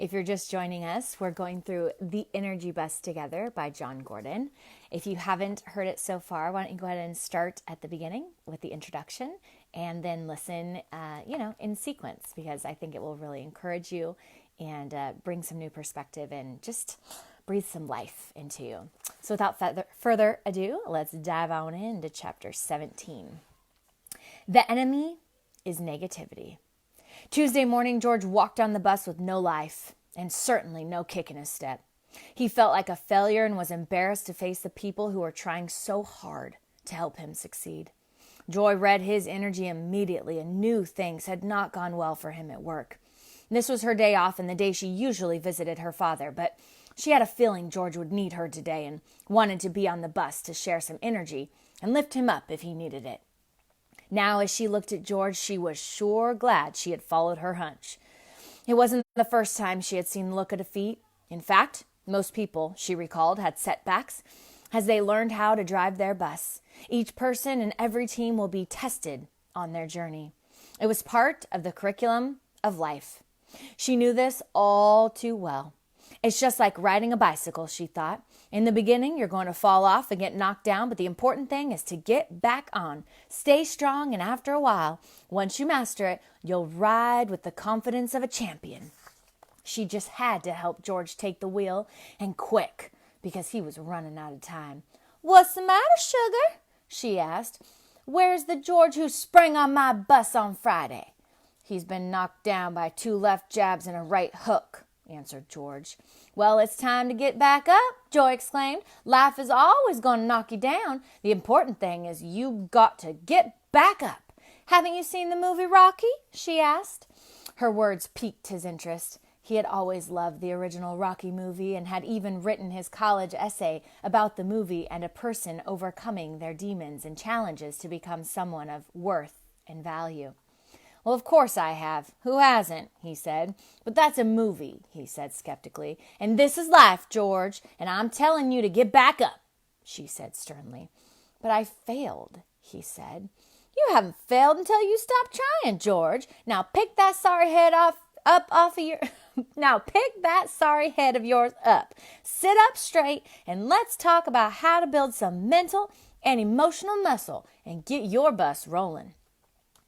If you're just joining us, we're going through The Energy Bus together by John Gordon. If you haven't heard it so far, why don't you go ahead and start at the beginning with the introduction and then listen, in sequence, because I think it will really encourage you and bring some new perspective and just breathe some life into you. So without further ado, let's dive on into chapter 17. The enemy is negativity. Tuesday morning, George walked on the bus with no life and certainly no kick in his step. He felt like a failure and was embarrassed to face the people who were trying so hard to help him succeed. Joy read his energy immediately and knew things had not gone well for him at work. This was her day off and the day she usually visited her father, but she had a feeling George would need her today and wanted to be on the bus to share some energy and lift him up if he needed it. Now, as she looked at George, she was sure glad she had followed her hunch. It wasn't the first time she had seen the look of defeat. In fact, most people, she recalled, had setbacks as they learned how to drive their bus. Each person and every team will be tested on their journey. It was part of the curriculum of life. She knew this all too well. It's just like riding a bicycle, she thought. In the beginning, you're going to fall off and get knocked down, but the important thing is to get back on. Stay strong, and after a while, once you master it, you'll ride with the confidence of a champion. She just had to help George take the wheel, and quick, because he was running out of time. "What's the matter, sugar?" she asked. "Where's the George who sprang on my bus on Friday?" "He's been knocked down by 2 left jabs and a right hook," answered George. "Well, it's time to get back up," Joy exclaimed. "Life is always going to knock you down. The important thing is you got to get back up. Haven't you seen the movie Rocky?" she asked. Her words piqued his interest. He had always loved the original Rocky movie and had even written his college essay about the movie and a person overcoming their demons and challenges to become someone of worth and value. "Well, of course I have. Who hasn't?" he said. "But that's a movie," he said skeptically. "And this is life, George, and I'm telling you to get back up," she said sternly. "But I failed," he said. "You haven't failed until you stop trying, George. Now pick that sorry head Now pick that sorry head of yours up. Sit up straight and let's talk about how to build some mental and emotional muscle and get your bus rolling."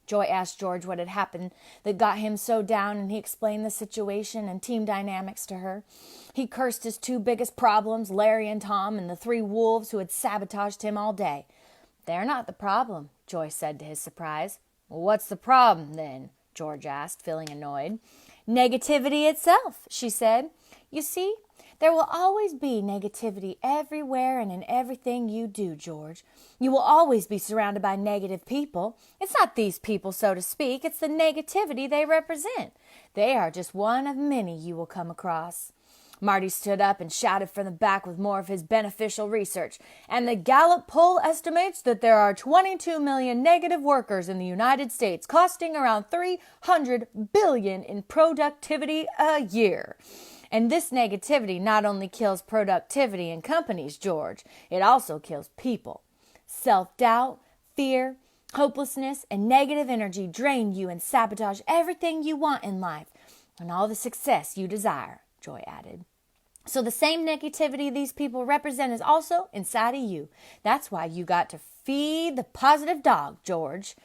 Joy asked George what had happened that got him so down, and he explained the situation and team dynamics to her. He cursed his 2 biggest problems, Larry and Tom, and the 3 wolves who had sabotaged him all day. "They're not the problem," Joy said to his surprise. "Well, what's the problem, then?" George asked, feeling annoyed. "Negativity itself," she said. "You see, there will always be negativity everywhere and in everything you do, George. You will always be surrounded by negative people. It's not these people, so to speak. It's the negativity they represent. They are just one of many you will come across." Marty stood up and shouted from the back with more of his beneficial research. "And the Gallup poll estimates that there are 22 million negative workers in the United States, costing around $300 billion in productivity a year. And this negativity not only kills productivity in companies, George, it also kills people. Self-doubt, fear, hopelessness, and negative energy drain you and sabotage everything you want in life and all the success you desire," Joy added. "So the same negativity these people represent is also inside of you. That's why you got to feed the positive dog, George."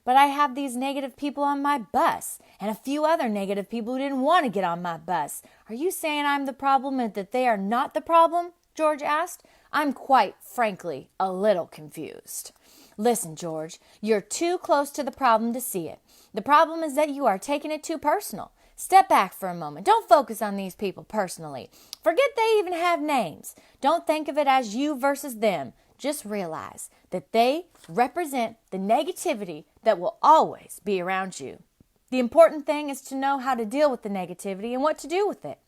"But I have these negative people on my bus and a few other negative people who didn't want to get on my bus. Are you saying I'm the problem and that they are not the problem?" George asked. "I'm quite frankly a little confused." "Listen, George, you're too close to the problem to see it. The problem is that you are taking it too personal. Step back for a moment. Don't focus on these people personally. Forget they even have names. Don't think of it as you versus them. Just realize that they represent the negativity that will always be around you. The important thing is to know how to deal with the negativity and what to do with it.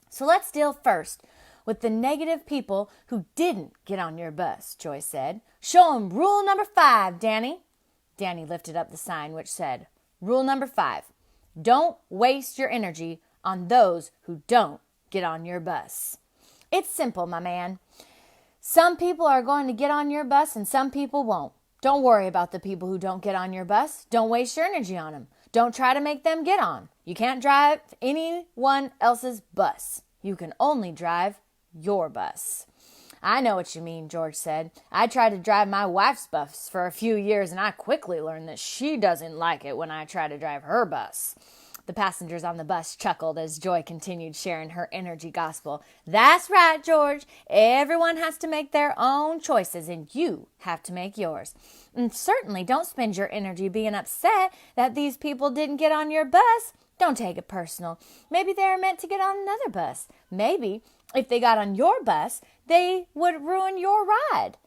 So let's deal first with the negative people who didn't get on your bus," Joy said. "Show them rule number 5, Danny." Danny lifted up the sign which said, "Rule number 5. Don't waste your energy on those who don't get on your bus." "It's simple, my man. Some people are going to get on your bus and some people won't. Don't worry about the people who don't get on your bus. Don't waste your energy on them. Don't try to make them get on. You can't drive anyone else's bus. You can only drive your bus. I know what you mean, George said. I tried to drive my wife's bus for a few years, and I quickly learned that she doesn't like it when I try to drive her bus. The passengers on the bus chuckled as Joy continued sharing her energy gospel. That's right, George. Everyone has to make their own choices, and you have to make yours. And certainly don't spend your energy being upset that these people didn't get on your bus. Don't take it personal. Maybe they were meant to get on another bus. Maybe if they got on your bus, they would ruin your ride.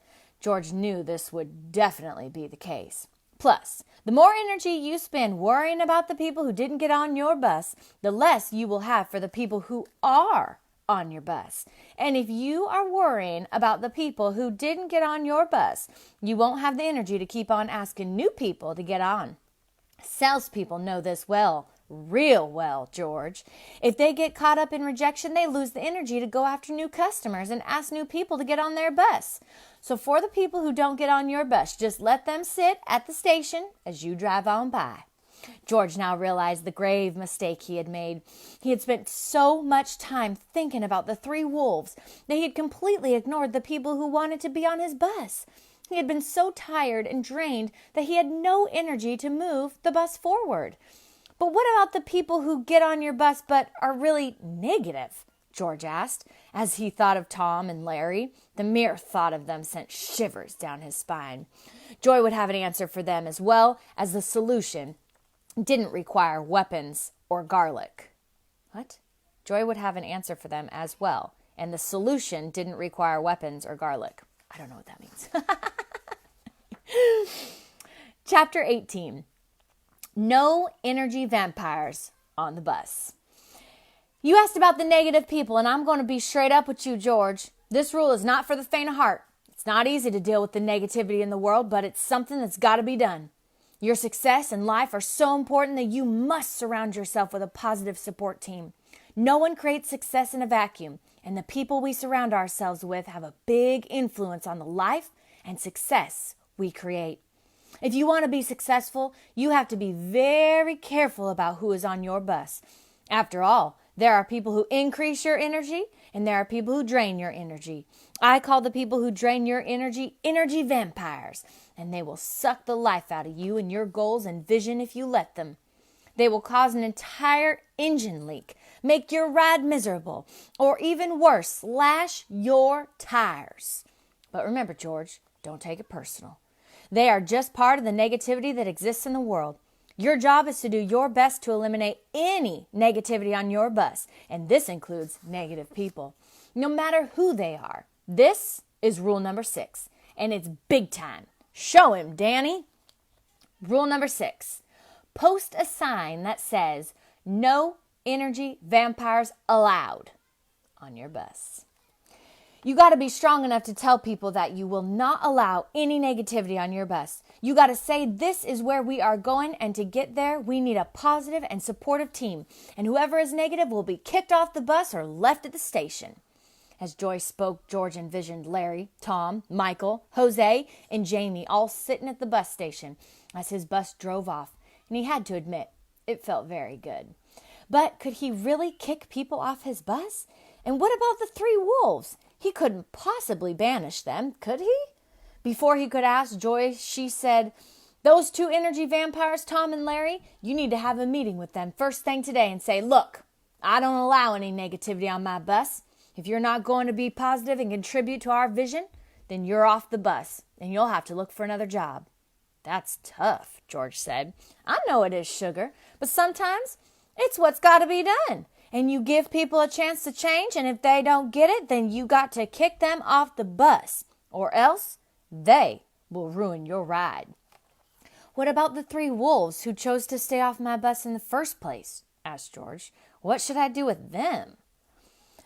George knew this would definitely be the case. Plus, the more energy you spend worrying about the people who didn't get on your bus, the less you will have for the people who are on your bus. And if you are worrying about the people who didn't get on your bus, you won't have the energy to keep on asking new people to get on. Salespeople know this well, real well, George. If they get caught up in rejection, they lose the energy to go after new customers and ask new people to get on their bus. So for the people who don't get on your bus, just let them sit at the station as you drive on by. George now realized the grave mistake he had made. He had spent so much time thinking about the three wolves that he had completely ignored the people who wanted to be on his bus. He had been so tired and drained that he had no energy to move the bus forward. But what about the people who get on your bus but are really negative? George asked, as he thought of Tom and Larry. The mere thought of them sent shivers down his spine. Joy would have an answer for them as well as the solution didn't require weapons or garlic. What? Joy would have an answer for them as well, and the solution didn't require weapons or garlic. I don't know what that means. Chapter 18. No energy vampires on the bus. You asked about the negative people, and I'm going to be straight up with you, George. This rule is not for the faint of heart. It's not easy to deal with the negativity in the world, but it's something that's got to be done. Your success and life are so important that you must surround yourself with a positive support team. No one creates success in a vacuum, and the people we surround ourselves with have a big influence on the life and success we create. If you want to be successful, you have to be very careful about who is on your bus. After all, there are people who increase your energy, and there are people who drain your energy. I call the people who drain your energy vampires, and they will suck the life out of you and your goals and vision if you let them. They will cause an entire engine leak, make your ride miserable, or even worse, slash your tires. But remember, George, don't take it personal. They are just part of the negativity that exists in the world. Your job is to do your best to eliminate any negativity on your bus, and this includes negative people, no matter who they are. This is rule number 6, and it's big time. Show him, Danny. Rule number 6, post a sign that says, "No energy vampires allowed" on your bus. You got to be strong enough to tell people that you will not allow any negativity on your bus. You got to say this is where we are going, and to get there, we need a positive and supportive team. And whoever is negative will be kicked off the bus or left at the station. As Joy spoke, George envisioned Larry, Tom, Michael, Jose, and Jamie all sitting at the bus station as his bus drove off. And he had to admit, it felt very good. But could he really kick people off his bus? And what about the 3 wolves? He couldn't possibly banish them, could he? Before he could ask Joy, she said, "Those 2 energy vampires, Tom and Larry, you need to have a meeting with them first thing today and say, look, I don't allow any negativity on my bus. If you're not going to be positive and contribute to our vision, then you're off the bus and you'll have to look for another job." That's tough, George said. I know it is, sugar, but sometimes it's what's got to be done. And you give people a chance to change, and if they don't get it, then you got to kick them off the bus, or else they will ruin your ride. What about the 3 wolves who chose to stay off my bus in the first place? Asked George. What should I do with them?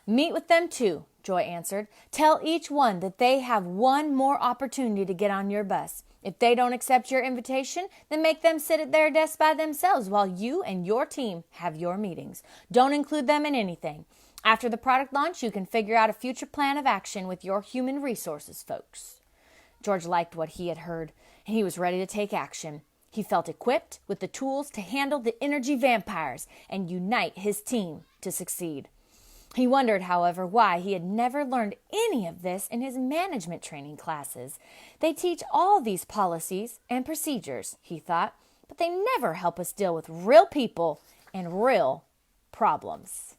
Meet with them too, Joy answered. Tell each one that they have one more opportunity to get on your bus. If they don't accept your invitation, then make them sit at their desk by themselves while you and your team have your meetings. Don't include them in anything. After the product launch, you can figure out a future plan of action with your human resources folks. George liked what he had heard, and he was ready to take action. He felt equipped with the tools to handle the energy vampires and unite his team to succeed. He wondered, however, why he had never learned any of this in his management training classes. They teach all these policies and procedures, he thought, but they never help us deal with real people and real problems.